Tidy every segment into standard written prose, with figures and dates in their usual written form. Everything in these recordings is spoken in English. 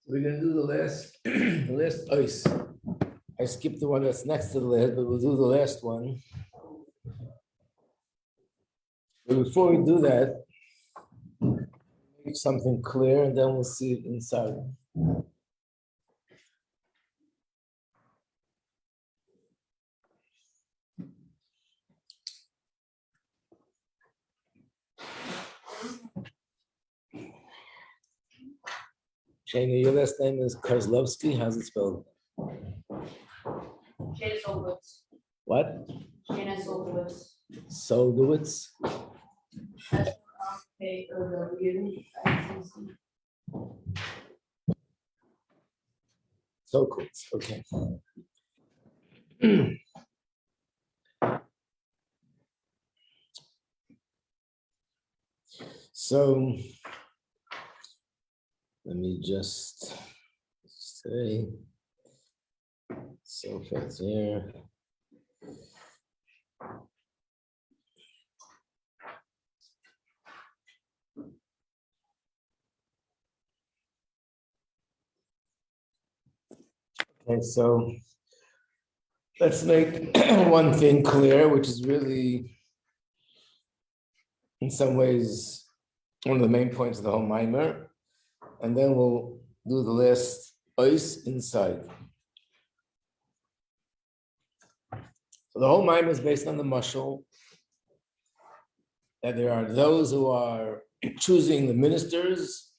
We're going to do the last, the last ice. I skipped the one that's next to the last, but we'll do the last one. But before we do that, make something clear, and then we'll see it inside. Shana, your last name is Kozlovsky. How's it spelled? Shana Solowitz. What? Shana Solowitz. Soldowitz? Sokowitz, okay. So, let me just say, so fast here. Okay, so let's make one thing clear, which is really, in some ways, one of the main points of the whole mimer, and then we'll do the last ice inside. So the whole mimer is based on the mashal that there are those who are choosing the ministers,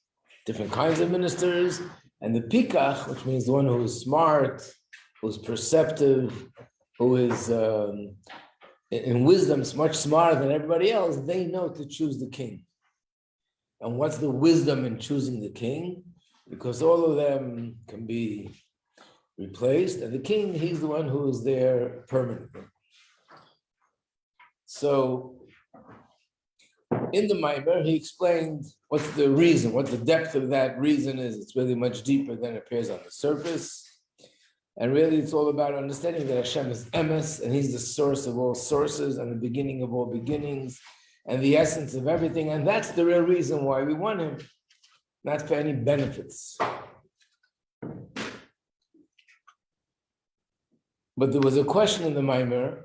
different kinds of ministers, and the pikach, which means the one who is smart, who's perceptive, who is in wisdom much smarter than everybody else, they know to choose the king. And what's the wisdom in choosing the king? Because all of them can be replaced, and the king, he's the one who is there permanently. So in the Maimer, he explained what's the reason, what the depth of that reason is. It's really much deeper than it appears on the surface. And really, it's all about understanding that Hashem is emes, and he's the source of all sources and the beginning of all beginnings and the essence of everything. And that's the real reason why we want him, not for any benefits. But there was a question in the Maimer,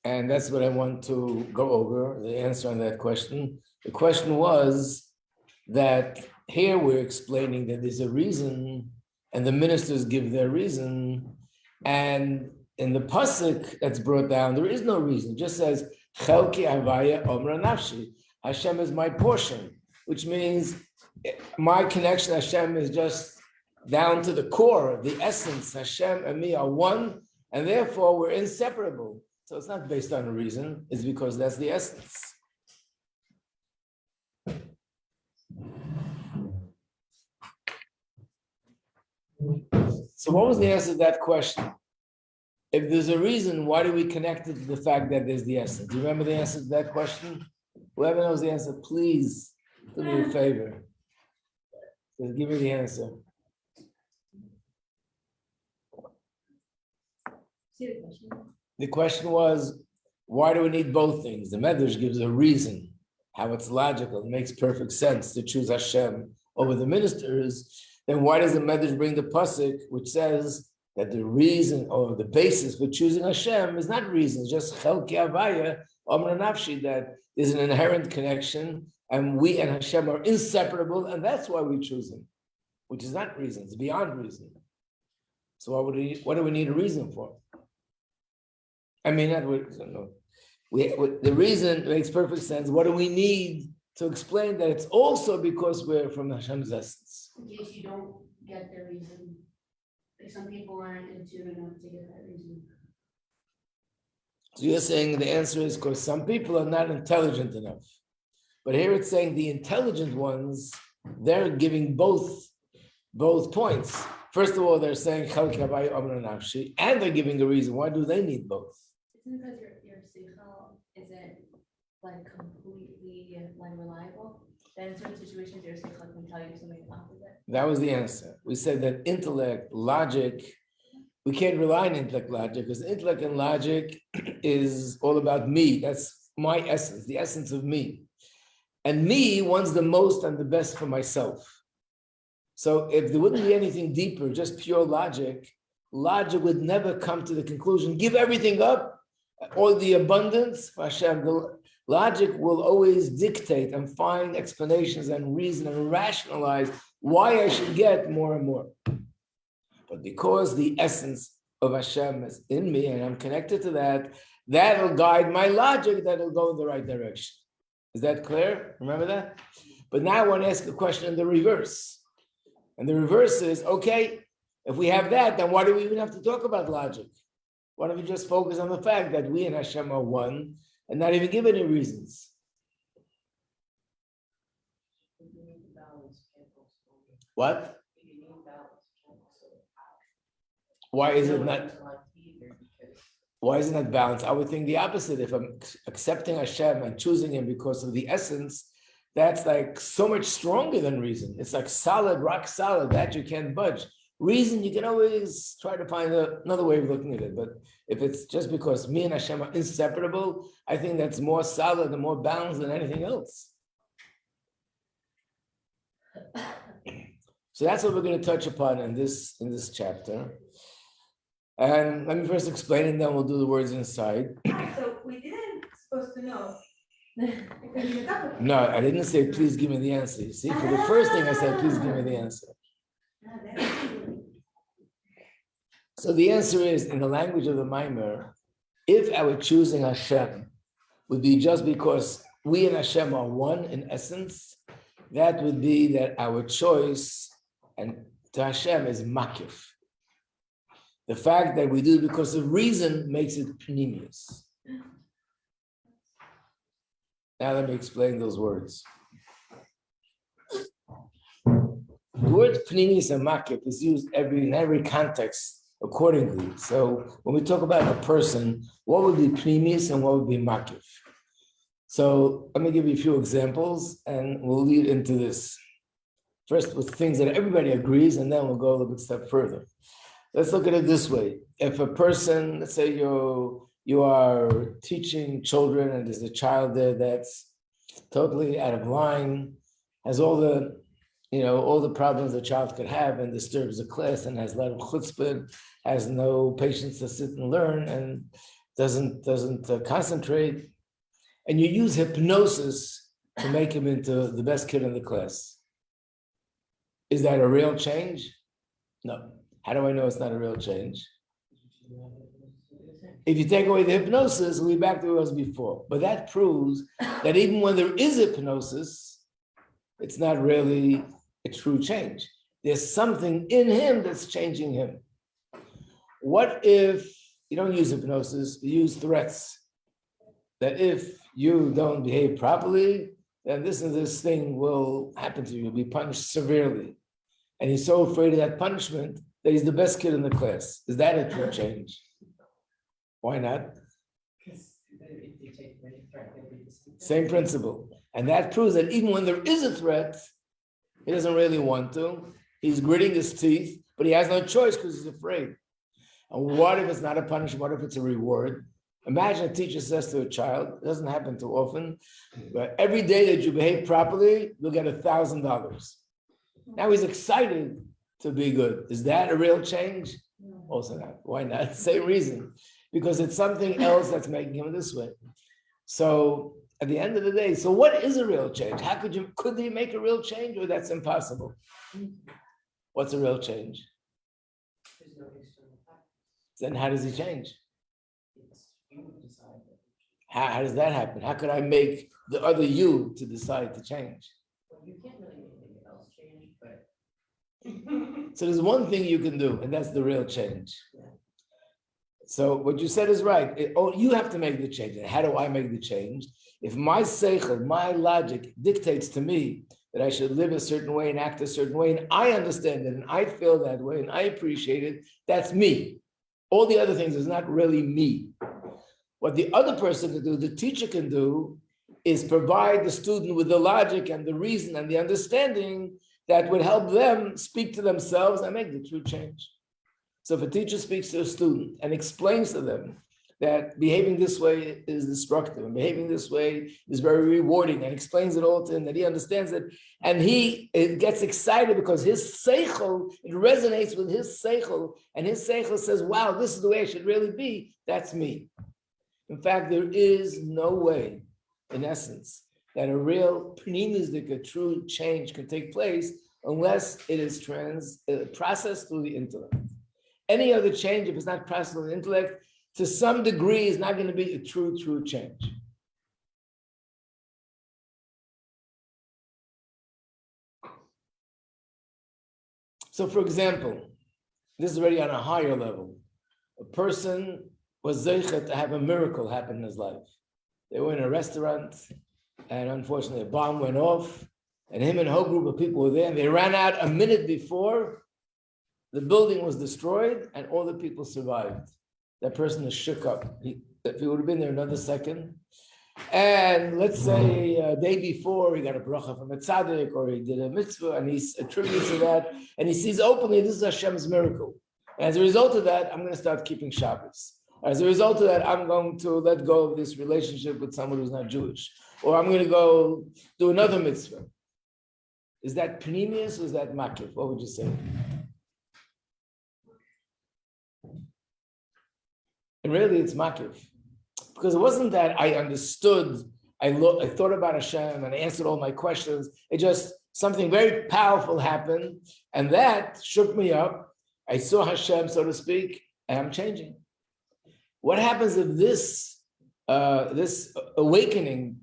and that's what I want to go over, the answer on that question. The question was that here we're explaining that there's a reason, and the ministers give their reason, and in the pasuk that's brought down, there is no reason. It just says, Chelki Havaya Omra Nafshi. Hashem is my portion, which means my connection to Hashem is just down to the core, the essence. Hashem and me are one, and therefore we're inseparable. So it's not based on a reason, it's because that's the essence. So what was the answer to that question? If there's a reason, why do we connect it to the fact that there's the essence? Do you remember the answer to that question? Whoever knows the answer, please do me a favor. Just give me the answer. See the question? The question was, why do we need both things? The Medrash gives a reason, how it's logical. It makes perfect sense to choose Hashem over the ministers. Then why does the Medrash bring the pasuk, which says that the reason or the basis for choosing Hashem is not reason, it's just Chelki Havaya, Omra Nafshi, that there's an inherent connection, and we and Hashem are inseparable, and that's why we choose him, which is not reason, it's beyond reason. So what do we need a reason for? I mean, the reason makes perfect sense. What do we need to explain that it's also because we're from Hashem's essence? In case you don't get the reason, like some people aren't in tune enough to get that reason. So you're saying the answer is because some people are not intelligent enough. But here it's saying the intelligent ones, they're giving both points. First of all, they're saying Chelki Havaya Omra Nafshi, and they're giving a reason. Why do they need both? Isn't it because your seichel isn't like completely like reliable? Then in certain situations your seichel can tell you something opposite. That was the answer. We said that intellect, logic, we can't rely on intellect, logic, because intellect and logic is all about me. That's my essence, the essence of me. And me wants the most and the best for myself. So if there wouldn't be anything deeper, just pure logic, logic would never come to the conclusion, give everything up, all the abundance for Hashem. The logic will always dictate and find explanations and reason and rationalize why I should get more and more. But because the essence of Hashem is in me and I'm connected to that, that'll guide my logic, that'll go in the right direction. Is that clear? Remember that? But now I want to ask a question in the reverse. And the reverse is, okay, if we have that, then why do we even have to talk about logic? Why don't we just focus on the fact that we and Hashem are one and not even give any reasons? What? Why is it not? Why isn't that balanced? I would think the opposite. If I'm accepting Hashem and choosing Him because of the essence, that's like so much stronger than reason. It's like solid, rock solid, that you can't budge. Reason, you can always try to find another way of looking at it. But if it's just because me and Hashem are inseparable, I think that's more solid and more balanced than anything else. So that's what we're going to touch upon in this chapter. And let me first explain and then we'll do the words inside. So we didn't supposed to know. No, I didn't say, please give me the answer. You see, for the first thing I said, please give me the answer. So the answer is, in the language of the Maimer, if our choosing Hashem would be just because we and Hashem are one in essence, that would be that our choice and to Hashem is makif. The fact that we do it because of reason makes it pnimius. Now let me explain those words. The word pnimius and makif is used in every context accordingly. So when we talk about a person, what would be pnimius and what would be makif? So let me give you a few examples and we'll lead into this. First with things that everybody agrees and then we'll go a little bit step further. Let's look at it this way. If a person, let's say you are teaching children and there's a child there that's totally out of line, has all the problems a child could have and disturbs the class and has a lot of chutzpah, has no patience to sit and learn and doesn't concentrate, and you use hypnosis to make him into the best kid in the class. Is that a real change? No. How do I know it's not a real change? If you take away the hypnosis, we'll be back to where it was before. But that proves that even when there is hypnosis, it's not really a true change. There's something in him that's changing him. What if you don't use hypnosis, you use threats? That if you don't behave properly, then this and this thing will happen to you. You'll be punished severely. And he's so afraid of that punishment that he's the best kid in the class. Is that a true change? Why not? Same principle. And that proves that even when there is a threat, he doesn't really want to. He's gritting his teeth, but he has no choice because he's afraid. And what if it's not a punishment? What if it's a reward? Imagine a teacher says to a child, it doesn't happen too often, but every day that you behave properly, you'll get $1,000. Now he's excited to be good. Is that a real change? Also not. Why not? Same reason. Because it's something else that's making him this way. So at the end of the day, so what is a real change? How could they make a real change, or that's impossible? What's a real change? Then how does he change? How does that happen? How could I make the other you to decide to change? Well, you can't really make anything else change, but so there's one thing you can do, and that's the real change. So what you said is right. You have to make the change. And how do I make the change? If my seichel, my logic dictates to me that I should live a certain way and act a certain way, and I understand it, and I feel that way, and I appreciate it, that's me. All the other things is not really me. What the other person can do, the teacher can do, is provide the student with the logic and the reason and the understanding that would help them speak to themselves and make the true change. So if a teacher speaks to a student and explains to them that behaving this way is destructive and behaving this way is very rewarding, and explains it all to him, that he understands it. And he gets excited because his seichel, it resonates with his seichel, and his seichel says, wow, this is the way it should really be. That's me. In fact, there is no way, in essence, that a real pneumistic, a true change can take place unless it is processed through the intellect. Any other change, if it's not processed through the intellect, to some degree is not going to be a true change. So for example, this is already on a higher level. A person was zeichet to have a miracle happen in his life. They were in a restaurant, and unfortunately a bomb went off, and him and a whole group of people were there, and they ran out a minute before the building was destroyed, and all the people survived. That person is shook up. If he would have been there another second, and let's say a day before he got a bracha from a tzaddik, or he did a mitzvah, and he attributes to that, and he sees openly this is Hashem's miracle. And as a result of that, I'm going to start keeping Shabbos. As a result of that, I'm going to let go of this relationship with someone who's not Jewish, or I'm going to go do another mitzvah. Is that pneumius or is that makif? What would you say? And really, it's makif. Because it wasn't that I understood, I thought about Hashem and I answered all my questions. It just, something very powerful happened, and that shook me up. I saw Hashem, so to speak, and I'm changing. What happens if this awakening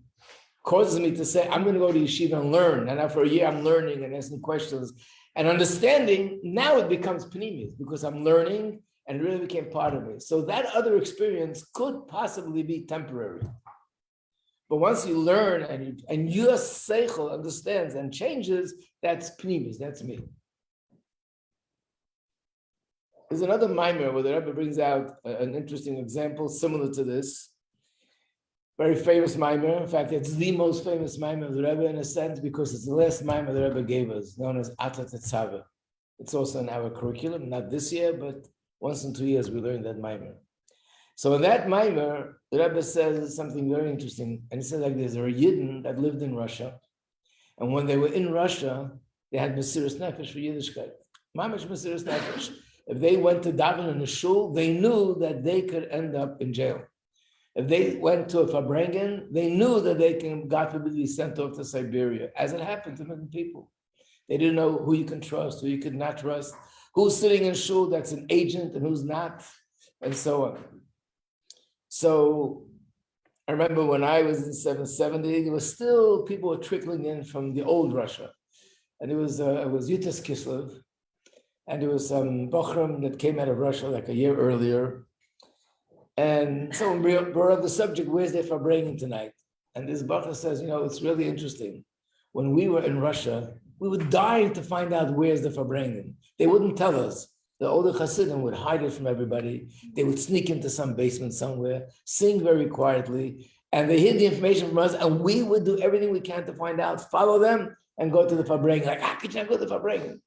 causes me to say, I'm going to go to yeshiva and learn, and after a year I'm learning and asking questions and understanding, now it becomes pneumius, because I'm learning and it really became part of me. So that other experience could possibly be temporary. But once you learn and your seichel understands and changes, that's pneumius, that's me. There's another mimer where the Rebbe brings out an interesting example similar to this. Very famous mimer. In fact, it's the most famous mimer of the Rebbe in a sense, because it's the last mimer the Rebbe gave us, known as Atat Tetzaveh. It's also in our curriculum, not this year, but once in 2 years we learn that mimer. So in that mimer, the Rebbe says something very interesting. And he says like this: there are Yidden that lived in Russia. And when they were in Russia, they had Mesiras Nefesh for Yiddishkeit. Mamash Mesiras Nefesh. If they went to daven in a shul, they knew that they could end up in jail. If they went to a Farbrengen, they knew that they can, God forbid, be sent off to Siberia, as it happened to many people. They didn't know who you can trust, who you could not trust, who's sitting in shul that's an agent and who's not, and so on. So I remember when I was in 770, there was still people were trickling in from the old Russia. And it was Yutas Kislev, and there was some Bochram that came out of Russia like a year earlier. And someone brought up the subject, where's their Farbrengen tonight? And this Bochram says, it's really interesting. When we were in Russia, we were dying to find out where's the Farbrengen. They wouldn't tell us. The older Chassidim would hide it from everybody. They would sneak into some basement somewhere, sing very quietly, and they hid the information from us, and we would do everything we can to find out, follow them, and go to the Farbrengen. Like, how could you not go to the Farbrengen?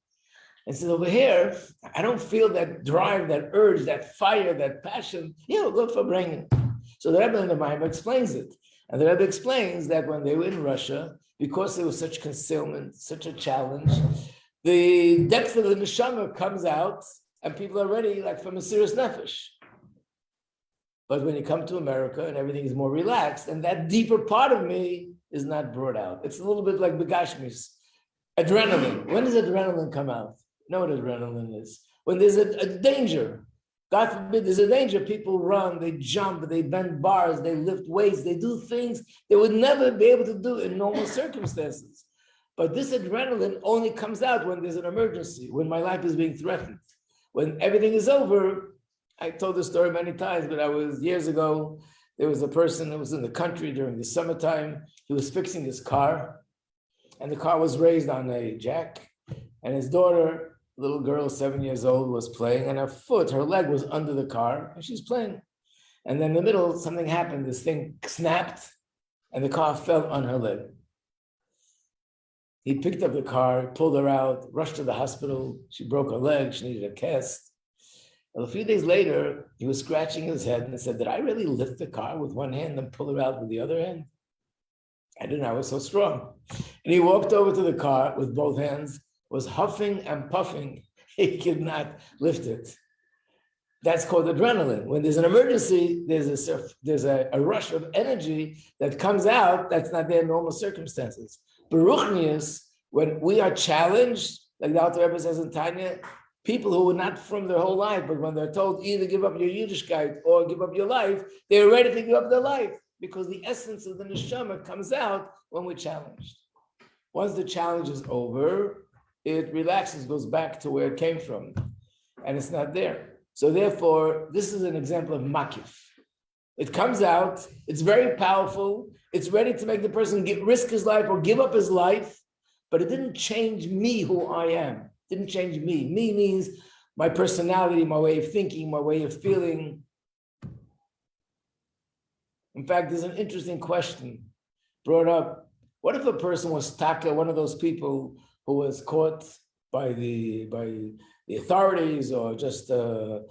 And so over here, I don't feel that drive, that urge, that fire, that passion. Go for bringing. So the Rebbe in the Maimah explains it. And the Rebbe explains that when they were in Russia, because there was such concealment, such a challenge, the depth of the neshama comes out and people are ready like for Mesiras Nefesh. But when you come to America and everything is more relaxed, and that deeper part of me is not brought out. It's a little bit like Begashmis. Adrenaline. When does adrenaline come out? You know what adrenaline is. When there's a danger, God forbid there's a danger, people run, they jump, they bend bars, they lift weights, they do things they would never be able to do in normal circumstances. But this adrenaline only comes out when there's an emergency, when my life is being threatened. When everything is over, I told this story many times, but years ago, there was a person that was in the country during the summertime. He was fixing his car, and the car was raised on a jack, and his daughter, little girl, 7 years old, was playing, and her leg was under the car, and she's playing. And then in the middle, something happened. This thing snapped, and the car fell on her leg. He picked up the car, pulled her out, rushed to the hospital. She broke her leg. She needed a cast. Well, a few days later, he was scratching his head and said, did I really lift the car with one hand and pull her out with the other hand? I didn't know I was so strong. And he walked over to the car with both hands, was huffing and puffing. He could not lift it. That's called adrenaline. When there's an emergency, there's a rush of energy that comes out that's not there in normal circumstances. Baruchnius, when we are challenged, like the Alter Rebbe says in Tanya, people who were not from their whole life, but when they're told either give up your Yiddishkeit or give up your life, they're ready to give up their life because the essence of the neshama comes out when we're challenged. Once the challenge is over, it relaxes, goes back to where it came from, and it's not there. So therefore, this is an example of makif. It comes out, it's very powerful, it's ready to make the person risk his life or give up his life, but it didn't change me who I am. It didn't change me. Me means my personality, my way of thinking, my way of feeling. In fact, there's an interesting question brought up. What if a person was taka, one of those people who was caught by the authorities or just the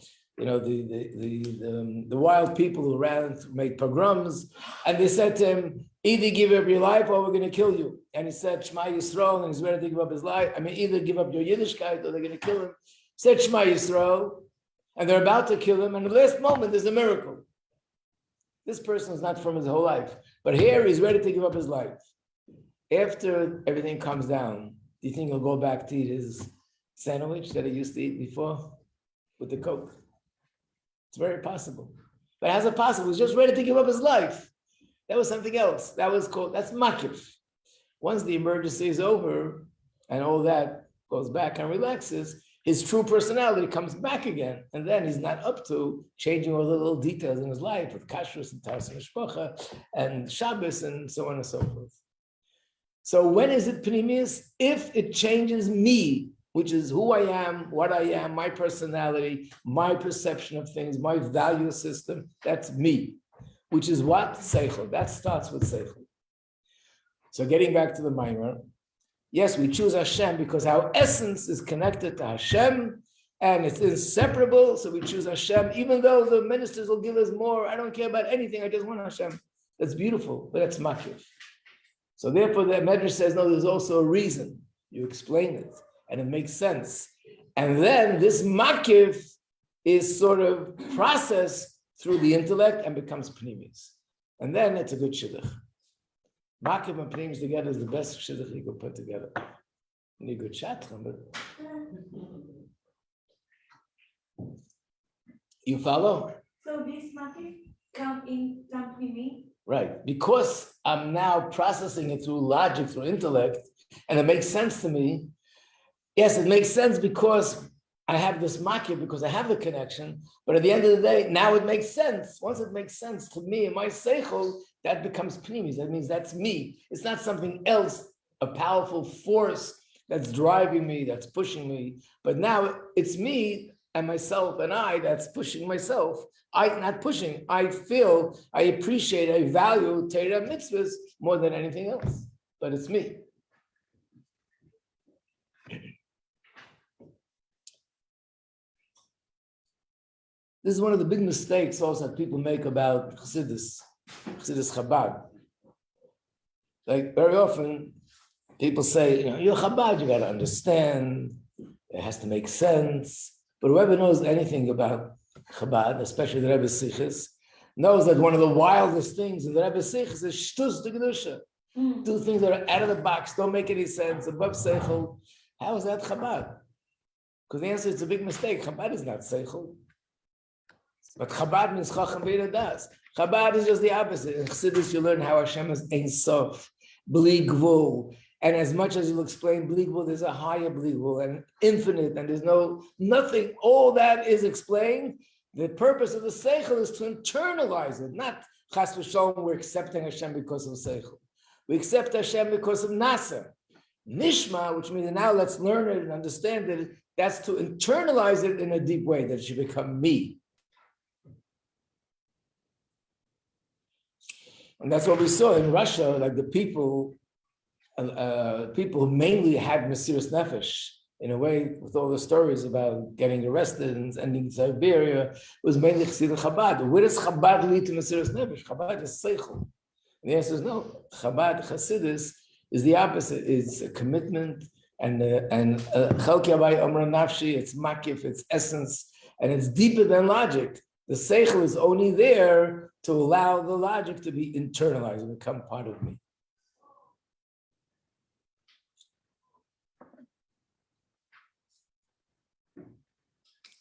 wild people who ran, made pogroms, and they said to him, either give up your life or we're going to kill you. And he said, Shema Yisrael, and he's ready to give up his life. I mean, either give up your Yiddishkeit or they're going to kill him. He said, Shema Yisrael, and they're about to kill him. And at the last moment, there's a miracle. This person is not from his whole life, but here he's ready to give up his life. After everything comes down, do you think he'll go back to eat his sandwich that he used to eat before with the Coke? It's very possible. But how's it possible? He's just ready to give up his life. That was something else. That's makif. Once the emergency is over and all that goes back and relaxes, his true personality comes back again. And then he's not up to changing all the little details in his life with kashrus and taras mishpacha and Shabbos and so on and so forth. So when is it pnimius? If it changes me, which is who I am, what I am, my personality, my perception of things, my value system, that's me. Which is what? Seichel. That starts with Seichel. So getting back to the Maimer, yes, we choose Hashem because our essence is connected to Hashem and it's inseparable. So we choose Hashem, even though the ministers will give us more. I don't care about anything. I just want Hashem. That's beautiful, but that's makif. So therefore, the Medrash says, no, there's also a reason. You explain it and it makes sense. And then this makif is sort of processed through the intellect and becomes pnimis. And then it's a good shidduch. Makif and pnimis together is the best shidduch you could put together. You need a good shadchan, but you follow? So this makif come in pnimi? Right, because I'm now processing it through logic, through intellect, and it makes sense to me. Yes, it makes sense because I have this makif, because I have the connection, but at the end of the day, now it makes sense. Once it makes sense to me and my seichel, that becomes pnimis. That means that's me. It's not something else, a powerful force that's driving me, that's pushing me. But now it's me and myself and I that's pushing myself. Not pushing. I feel, I appreciate, I value Torah mitzvahs more than anything else. But it's me. This is one of the big mistakes also that people make about Chassidus Chabad. Like very often, people say, you're Chabad, you got to understand, it has to make sense. But whoever knows anything about Chabad, especially the Rebbe Sichos, knows that one of the wildest things in the Rebbe Sichos is shtus de kedusha. Do things that are out of the box, don't make any sense, above seichel. How is that Chabad? Because the answer is a big mistake. Chabad is not seichel. But Chabad means chacham v'yira das. Chabad is just the opposite. In Chassidus, you learn how Hashem is Ein Sof, bli gvul. And as much as you'll explain bli gvul, there's a higher bli gvul and infinite, and there's nothing. All that is explained. The purpose of the seichel is to internalize it, not chas v'shalom. We're accepting Hashem because of seichel. We accept Hashem because of nasa. Nishma, which means now let's learn it and understand it. That's to internalize it in a deep way, that it should become me. And that's what we saw in Russia, like the people who mainly had Mesiras Nefesh, in a way, with all the stories about getting arrested and ending in Siberia, was mainly Chassidus Chabad. Where does Chabad lead to Mesiras Nefesh? Chabad is Seichel. And the answer is no. Chabad, Chassidus, is the opposite. It's a commitment and Chalki Havai Amra Nafshi, it's makif, it's essence, and it's deeper than logic. The Seichel is only there to allow the logic to be internalized and become part of me.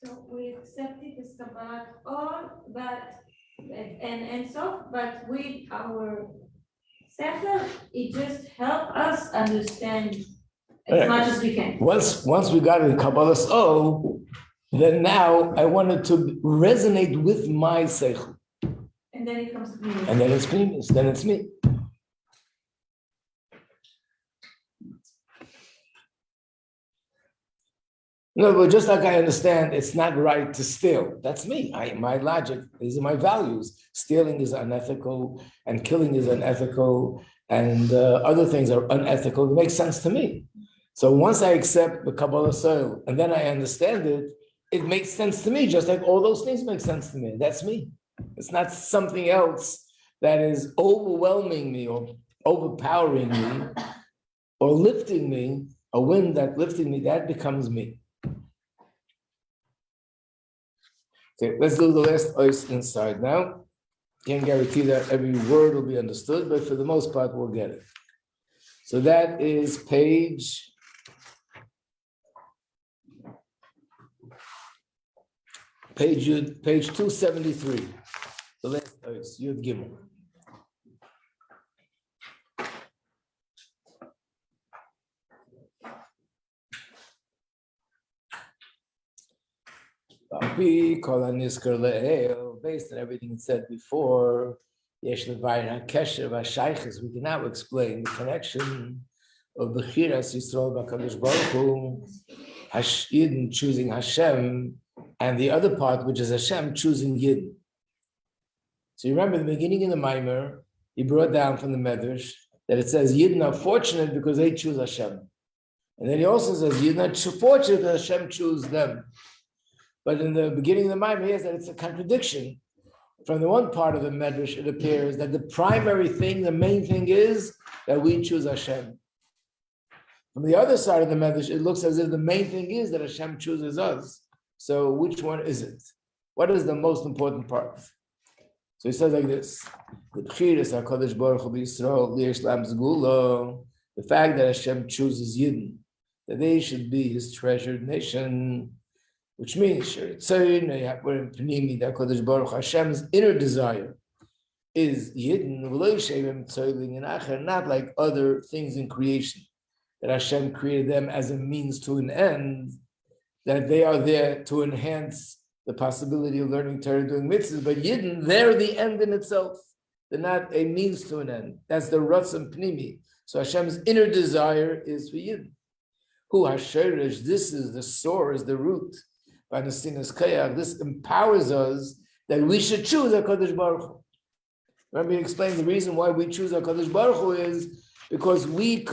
So we accepted this Kabbalah all, but and so, but with our Sechel, it just help us understand as much as we can. Once we got in Kabbalah's then now I wanted to resonate with my Seichel. And then it comes to me. And then it's Pnimis, then it's me. No, but just like I understand, it's not right to steal. That's me. My logic, these are my values. Stealing is unethical, and killing is unethical, and other things are unethical. It makes sense to me. So once I accept the Kabbalah soil, and then I understand it, it makes sense to me, just like all those things make sense to me. That's me. It's not something else that is overwhelming me or overpowering me or lifting me, a wind that lifted me, that becomes me. Okay, let's do the last ice inside now. Can't guarantee that every word will be understood, but for the most part, we'll get it. So that is page 273. The last ice, Yud Gimel. Based on everything said before, we can now explain the connection of Bechiras Yisrael b'Kadosh Baruch Hu, Yidden choosing Hashem, and the other part, which is Hashem choosing Yidden. So you remember the beginning in the Maimer, he brought down from the Medrash that it says Yidden are fortunate because they choose Hashem. And then he also says Yidden are fortunate because Hashem chooses them. But in the beginning of the Maimer, he says that it's a contradiction. From the one part of the Medrash, it appears that the primary thing, the main thing is that we choose Hashem. From the other side of the Medrash, it looks as if the main thing is that Hashem chooses us. So which one is it? What is the most important part? So he says like this: the fact that Hashem chooses Yidden, that they should be His treasured nation, which means Hashem's inner desire is Yidden, not like other things in creation, that Hashem created them as a means to an end, that they are there to enhance the possibility of learning Torah, doing mitzvahs, but Yidden, they're the end in itself. They're not a means to an end. That's the Ratzon Pnimi. So Hashem's inner desire is for Yidden. Who Hasherish, this is the source, the root. By the Sinas Kayach, this empowers us that we should choose HaKadosh Baruch Hu. Remember, he explained the reason why we choose HaKadosh Baruch Hu is because we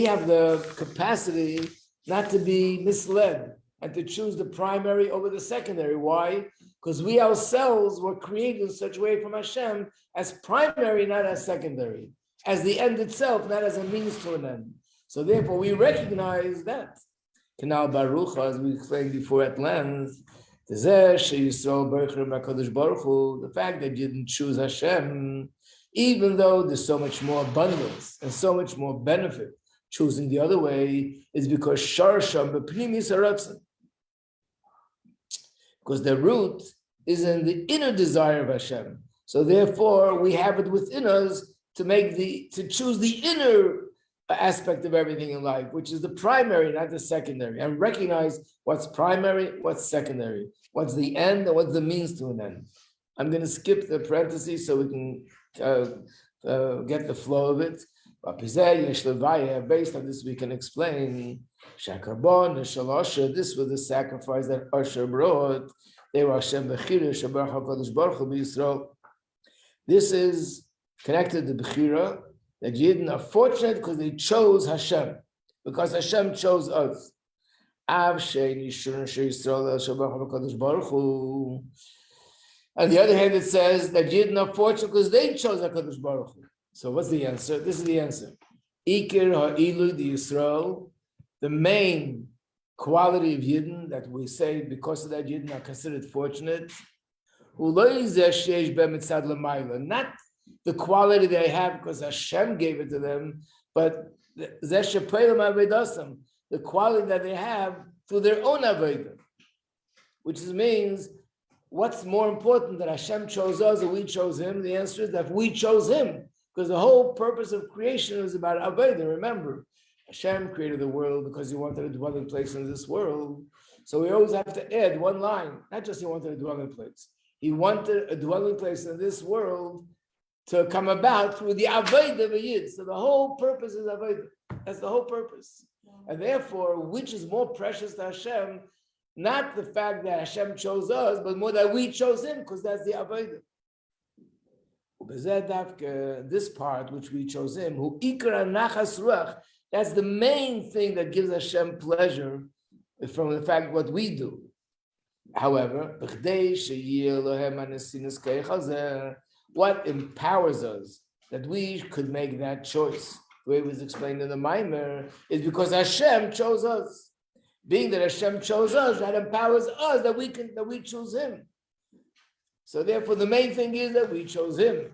have the capacity not to be misled and to choose the primary over the secondary. Why? Because we ourselves were created in such a way from Hashem as primary, not as secondary, as the end itself, not as a means to an end. So therefore, we recognize that. Kanal Baruch, as we explained before at length, the fact that you didn't choose Hashem, even though there's so much more abundance and so much more benefit, choosing the other way is because Sharsham b'Pnimis haratzon. Because the root is in the inner desire of Hashem. So therefore, we have it within us to choose the inner aspect of everything in life, which is the primary, not the secondary, and recognize what's primary, what's secondary, what's the end, and what's the means to an end. I'm going to skip the parentheses so we can get the flow of it. Based on this, we can explain Shakarbon and Shalosha. This was the sacrifice that Asher brought. They were Hashem Bechira, Shabbat HaKadosh Baruch Hu B'Yisrael. This is connected to Bechira, that Yidden are fortunate because they chose Hashem, because Hashem chose us. Av sheini shurun sheYisrael el shabach hakadosh baruch hu. On the other hand, it says that Yidden are fortunate because they chose HaKadosh Baruch Hu. So what's the answer? This is the answer. Ikir ha'ilu di Yisrael, the main quality of Yidden that we say because of that Yidden are considered fortunate. Not the quality they have because Hashem gave it to them, but the quality that they have through their own avodah, which means, what's more important, that Hashem chose us or we chose him? The answer is that we chose him, because the whole purpose of creation is about avodah. Remember, Hashem created the world because he wanted a dwelling place in this world. So we always have to add one line, not just he wanted a dwelling place. He wanted a dwelling place in this world to come about through the avodah of a yid. So the whole purpose is avodah. That's the whole purpose. And therefore, which is more precious to Hashem? Not the fact that Hashem chose us, but more that we chose him, because that's the avodah. This part, which we chose him, who ikra nachas ruach, that's the main thing that gives Hashem pleasure from the fact what we do. However, what empowers us that we could make that choice, the way it was explained in the Maimer, is because Hashem chose us. Being that Hashem chose us, that empowers us that we choose him. So therefore, the main thing is that we chose him.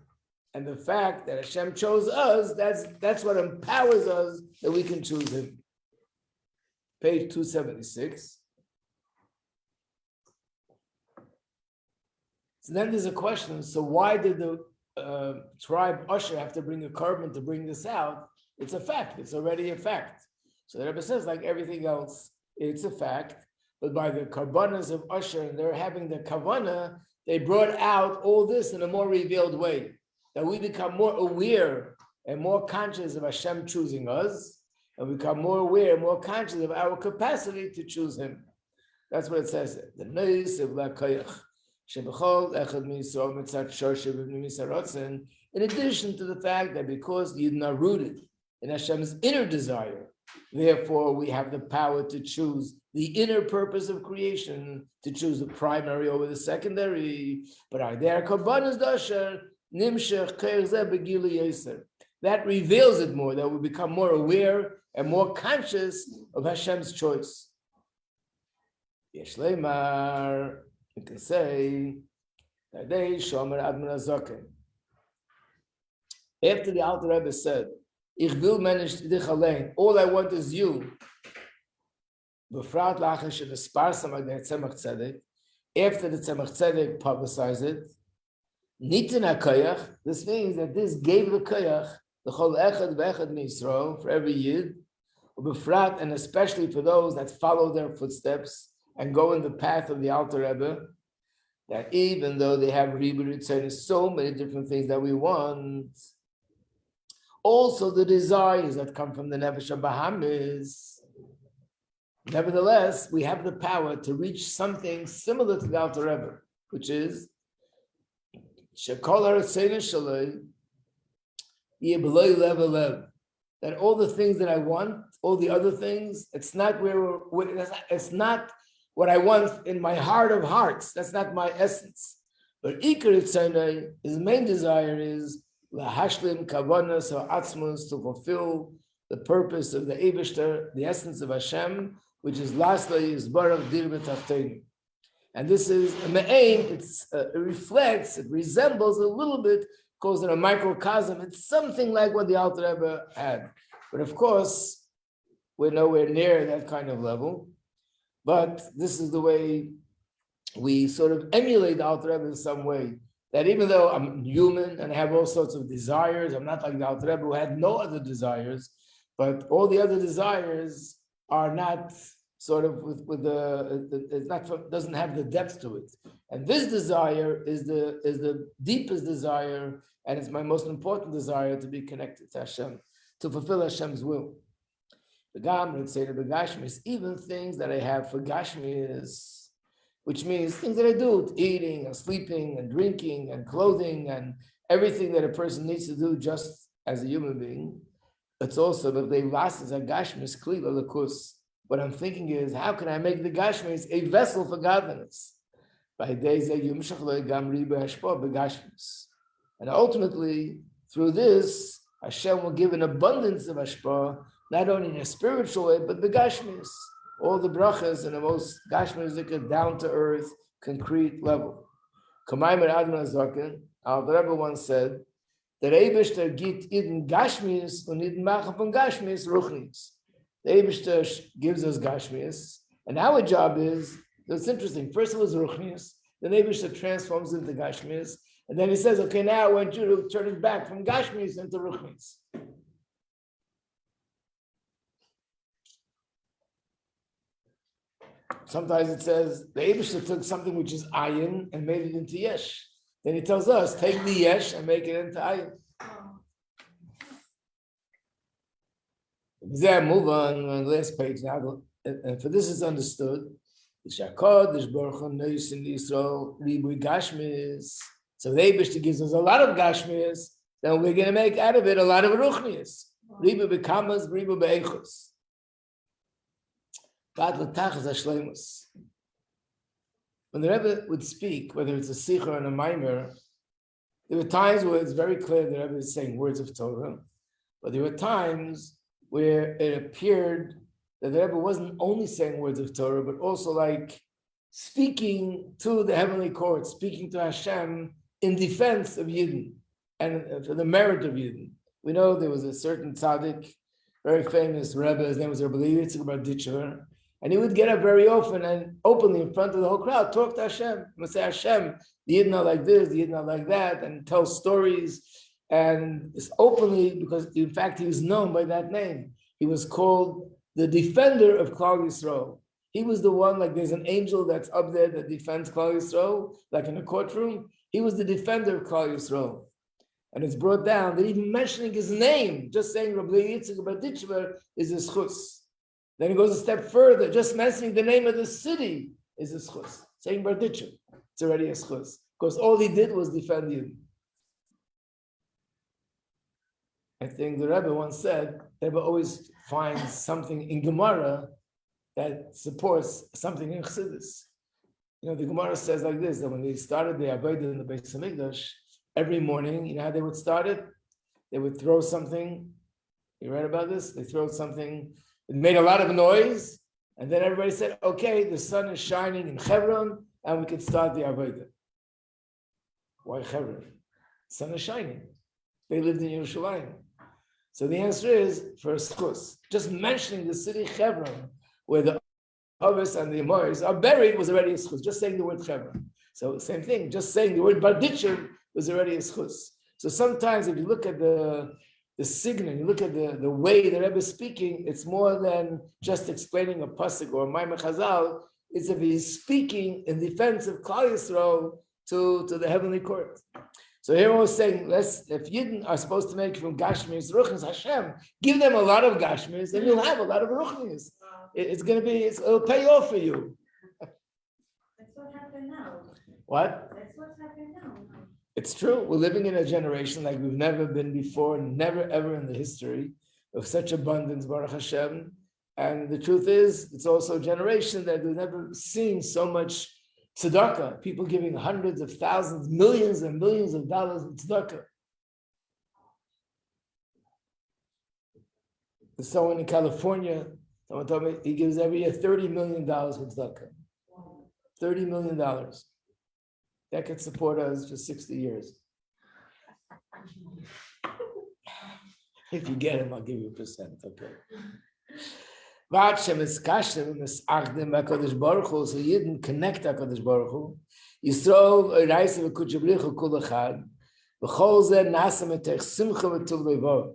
And the fact that Hashem chose us, that's what empowers us that we can choose him. Page 276. So then there's a question, so why did the tribe Usher have to bring a carbon to bring this out? It's a fact, it's already a fact. So the Rebbe says, like everything else, it's a fact, but by the karbanas of Usher, and they're having the kavana, they brought out all this in a more revealed way, that we become more aware and more conscious of Hashem choosing us, and become more aware, more conscious of our capacity to choose him. That's what it says. The neis of la koyach. In addition to the fact that because the Yidden are rooted in Hashem's inner desire, therefore we have the power to choose the inner purpose of creation, to choose the primary over the secondary. But adar karbanos dasher nimshach ke'ezeh begilu yeser. That reveals it more, that we become more aware and more conscious of Hashem's choice. Yesh leimar. You can say that they shomer admon azoken. After the Alter Rebbe said, "Ich will manage dich allein. All I want is you." Befrat lachash in the sparsam agdei tzemach tzedek. After the tzemach tzedek publicized it, nitin hakoyach. This means that this gave the koyach the chol echad ve'echad miYisrael for every yid, befrat, and especially for those that follow their footsteps and go in the path of the Alter Rebbe, that even though they have ribur so many different things that we want, also the desires that come from the Nefesh HaBahamis, nevertheless, we have the power to reach something similar to the Alter Rebbe, which is Shekol HaRatzon Shaloi Yeh B'lo Lev Lev, that all the things that I want, all the other things, it's not it's not what I want in my heart of hearts. That's not my essence. But Ikar Tzonai, his main desire is lahashlim kavanas ha'atzmus, to fulfill the purpose of the Eibishter, the essence of Hashem, which is lastly yisbarach dir b'tachteinu. And this is a me'aim. It reflects, it resembles a little bit, calls it a microcosm. It's something like what the Alter Rebbe had, but of course, we're nowhere near that kind of level. But this is the way we sort of emulate the Alter Rebbe in some way. That even though I'm human and I have all sorts of desires, I'm not like the Alter Rebbe who had no other desires, but all the other desires are not sort of with it's not doesn't have the depth to it. And this desire is the deepest desire, and it's my most important desire to be connected to Hashem, to fulfill Hashem's will. The Gam would say to the Gashmis, even things that I have for Gashmis, which means things that I do, eating and sleeping and drinking and clothing and everything that a person needs to do just as a human being. It's also that they last as a Gashmis klila lakus. What I'm thinking is, how can I make the Gashmis a vessel for godliness? By days and ultimately, through this, Hashem will give an abundance of Hashpah, not only in a spiritual way, but the Gashmis, all the brachas in the most Gashmis, down to earth, concrete level. Kamayim Adman Zaken, the Rebbe once said, that Eibishter git in Gashmis and in Machapon Gashmis Ruchnis. The Eibishter gives us Gashmis, and our job is, it's interesting, first it was Ruchnis, then Eibishter transforms into Gashmis, and then he says, okay, now I want you to turn it back from Gashmis into Ruchnis. Sometimes it says, the Eibishter took something which is ayin and made it into yesh. Then he tells us, take the yesh and make it into ayin. Move on the last page now, and for this is understood. So the Eibishter gives us a lot of gashmis, then we're going to make out of it a lot of ruchnis. Ribu bekamas, ribu be'echus. When the Rebbe would speak, whether it's a sikha or a maimer, there were times where it's very clear the Rebbe is saying words of Torah, but there were times where it appeared that the Rebbe wasn't only saying words of Torah, but also like speaking to the heavenly court, speaking to Hashem in defense of Yidden and for the merit of Yidden. We know there was a certain tzaddik, very famous Rebbe, his name was Rabbi Majeski, and he would get up very often and openly in front of the whole crowd, talk to Hashem. He would say, Hashem, the Yidden are like this, the Yidden are like that, and tell stories. And it's openly, because in fact he was known by that name. He was called the defender of Klal Yisrael. He was the one, like there's an angel that's up there that defends Klal Yisrael, like in a courtroom. He was the defender of Klal Yisrael. And it's brought down that even mentioning his name, just saying Rabbi Yitzchak Barditchever is a schus. Then he goes a step further, just mentioning the name of the city is a schus. Saying Barditchever, it's already a schus. Because all he did was defend you. I think the Rebbe once said, the Rebbe always finds something in Gemara that supports something in Chassidus. You know, the Gemara says like this, that when they started the Avodah in the Beis Hamikdash, every morning, you know how they would start it? They would throw something. You read about this? They throw something. It made a lot of noise. And then everybody said, okay, the sun is shining in Hebron, and we can start the Avodah. Why Hebron? The sun is shining. They lived in Yerushalayim. So the answer is, for a schus, just mentioning the city Hebron, where the Avis and the Amoris are buried, was already a schus. Just saying the word Hebron. So same thing, just saying the word Barditchev was already a schus. So sometimes if you look at the signal, you look at the way the Rebbe is speaking, it's more than just explaining a pasuk or a Maimon Chazal. It's if he's speaking in defense of Klal Yisrael to the heavenly court. So here we're saying, if Yidden are supposed to make from Gashmis, Ruchnis, Hashem, give them a lot of Gashmis, then you'll have a lot of Ruchnis. It'll pay off for you. That's what happened now. What? That's what's happened now. It's true. We're living in a generation like we've never been before, never ever in the history of such abundance, Baruch Hashem. And the truth is, it's also a generation that we've never seen so much tzedakah, people giving hundreds of thousands, millions and millions of dollars in tzedakah. There's someone in California, someone told me he gives every year $30 million for tzedakah. $30 million. That could support us for 60 years. If you get him, I'll give you a percent, okay. So you didn't connect HaKadosh Baruch Hu. Yisrael reise v'kudsha b'richu kul echad. V'chol zeh nasa metech simcha v'tuv levo.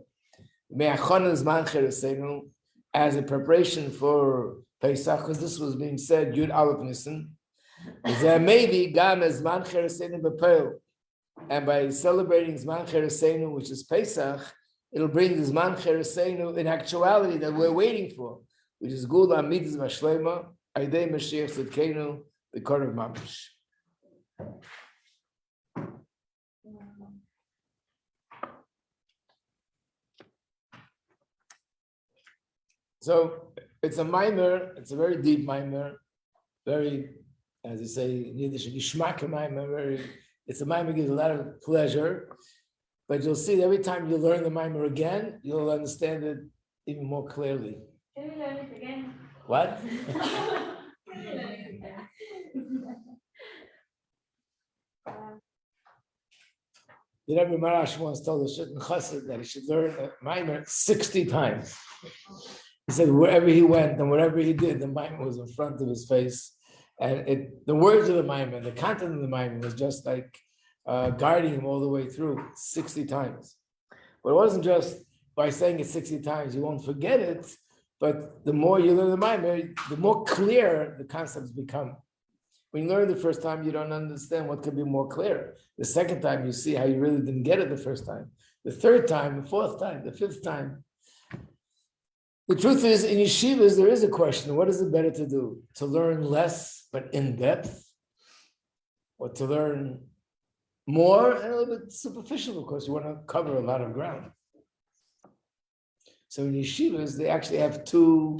Me'achon zman chereseinu, as a preparation for Pesach, because this was being said, Yud Aleph Nisan. There may be gam zman chereseinu b'peil. And by celebrating zman chereseinu, which is Pesach, it'll bring the zman chereseinu in actuality that we're waiting for, which is Gula Mitzvah Vashlema, Aidei Mashiach Tzidkenu, the Korav Mamish. So It's a mimer, it's a very deep mimer, very, as they say in Yiddish, geschmack mimer, it's a mimer that gives a lot of pleasure. But you'll see that every time you learn the mimer again, you'll understand it even more clearly. Can we learn it again? What? Can we learn it again? The Rebbe Marash once told a certain chassid that he should learn a mimer 60 times. He said wherever he went and whatever he did, the mimer was in front of his face. And the words of the mimer, the content of the mimer was just like guiding him all the way through 60 times. But it wasn't just by saying it 60 times, you won't forget it. But the more you learn the mimer, the more clear the concepts become. When you learn the first time, you don't understand what could be more clear. The second time, you see how you really didn't get it the first time. The third time, the fourth time, the fifth time. The truth is, in yeshivas, there is a question. What is it better to do? To learn less, but in depth? Or to learn more and a little bit superficial, of course. You want to cover a lot of ground. So in yeshivas, they actually have two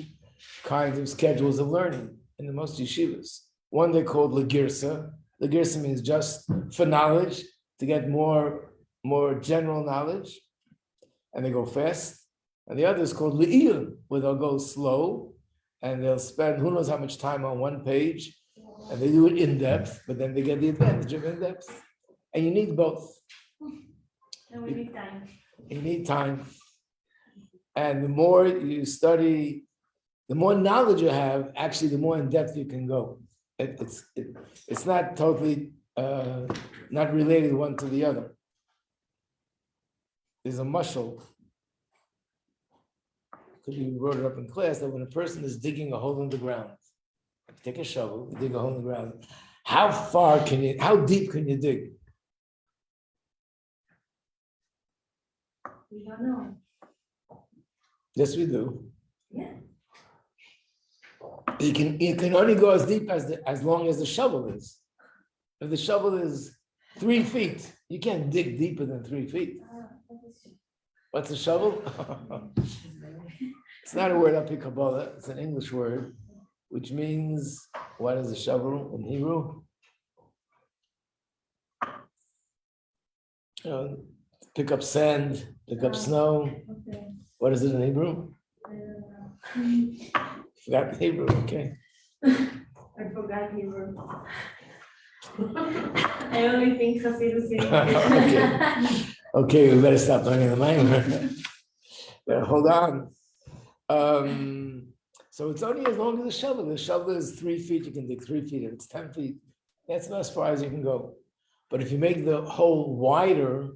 kinds of schedules of learning in the most yeshivas. One they call Legirsa. Legirsa means just for knowledge, to get more general knowledge, and they go fast. And the other is called Le'iyun, where they'll go slow, and they'll spend who knows how much time on one page, and they do it in depth, but then they get the advantage of in depth. And you need both. And we need time. You need time. And the more you study, the more knowledge you have, actually, the more in depth you can go. It's not totally not related one to the other. There's a mushal. Could be wrote it up in class that when a person is digging a hole in the ground, take a shovel, dig a hole in the ground. How deep can you dig? We don't know. Yes, we do. Yeah. You can only go as deep as long as the shovel is. If the shovel is 3 feet, you can't dig deeper than 3 feet. What's a shovel? It's not a word up in Kabbalah, it's an English word, which means, what is a shovel in Hebrew? Pick up sand, pick up snow. Okay. What is it in Hebrew? Forgot Hebrew, okay. I forgot Hebrew. I only think Chassidus Okay, we better stop learning the mimer. Hold on. So it's only as long as the shovel. The shovel is 3 feet, you can dig 3 feet. If it's 10 feet, that's as far as you can go. But if you make the hole wider,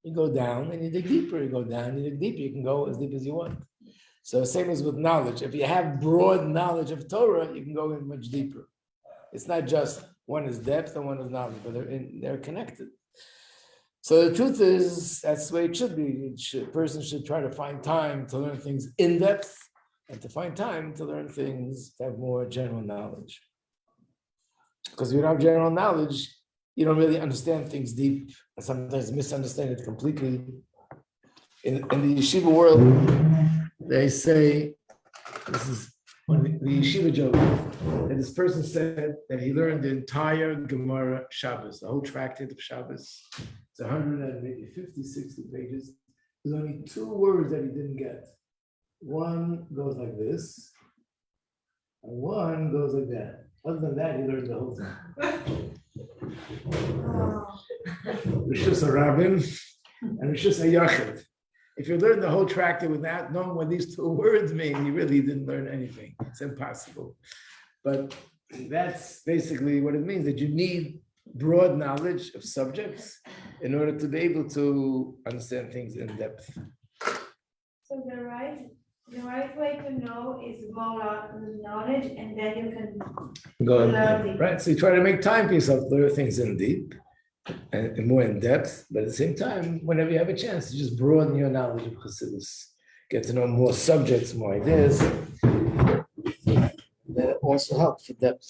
you go down and you dig deeper. You go down, you dig deeper. You can go as deep as you want. So same as with knowledge. If you have broad knowledge of Torah, you can go in much deeper. It's not just one is depth and one is knowledge, but they're connected. So the truth is, that's the way it should be. A person should try to find time to learn things in depth and to find time to learn things that have more general knowledge. Because if you don't have general knowledge, you don't really understand things deep, and sometimes misunderstand it completely. In the yeshiva world, they say, this is one of the yeshiva joke, that this person said that he learned the entire Gemara Shabbos, the whole tractate of Shabbos. It's 150, 60 pages. There's only 2 words that he didn't get. One goes like this, and one goes like that. Other than that, he learned the whole thing. Rishus Rabin and Rishus Yachid. If you learn the whole tractate without knowing what these 2 words mean, you really didn't learn anything. It's impossible. But that's basically what it means, that you need broad knowledge of subjects in order to be able to understand things in depth. So the right way to know is more knowledge, and then you can Go learn in, it. right? So you try to make time for yourself, learn things in deep and more in depth, but at the same time, whenever you have a chance, to just broaden your knowledge of Chassidus, get to know more subjects, more ideas. That also helps for depth.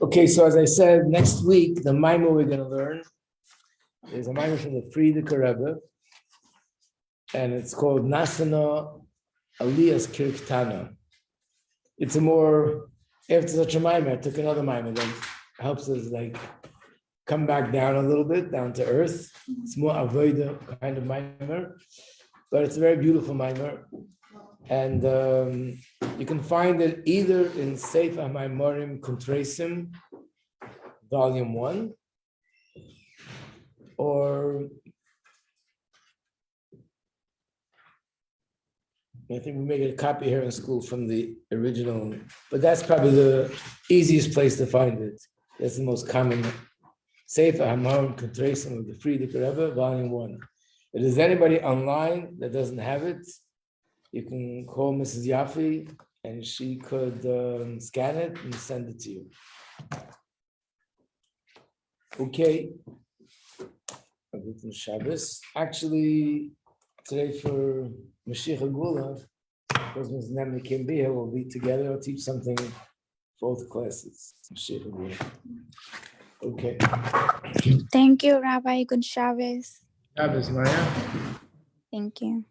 Okay, so as I said, next week, the Maimon we're going to learn is a Maimon from the Frierdiker Rebbe. and it's called Nasana Elias Kirktana. It's a more, after such a mimer, I took another mimer that helps us like come back down a little bit, down to earth. It's more avoida kind of mimer, but it's a very beautiful mimer. And you can find it either in Sefer HaMaimorim Kuntresim, Volume 1, or I think we made a copy here in school from the original, but that's probably the easiest place to find it. That's the most common. Sefer HaMaimorim Kuntresim of the Friedrich Rebbe, Volume 1. If there's anybody online that doesn't have it, you can call Mrs. Yaffe and she could scan it and send it to you. Okay. Shabbos. Actually, today for Mashiach Gula, because Ms. Nemli can be here, we'll be together. I'll teach something for both classes. Mashiach Gula. Okay. Thank you, Rabbi. Good Shabbos. Shabbos, Maya. Thank you.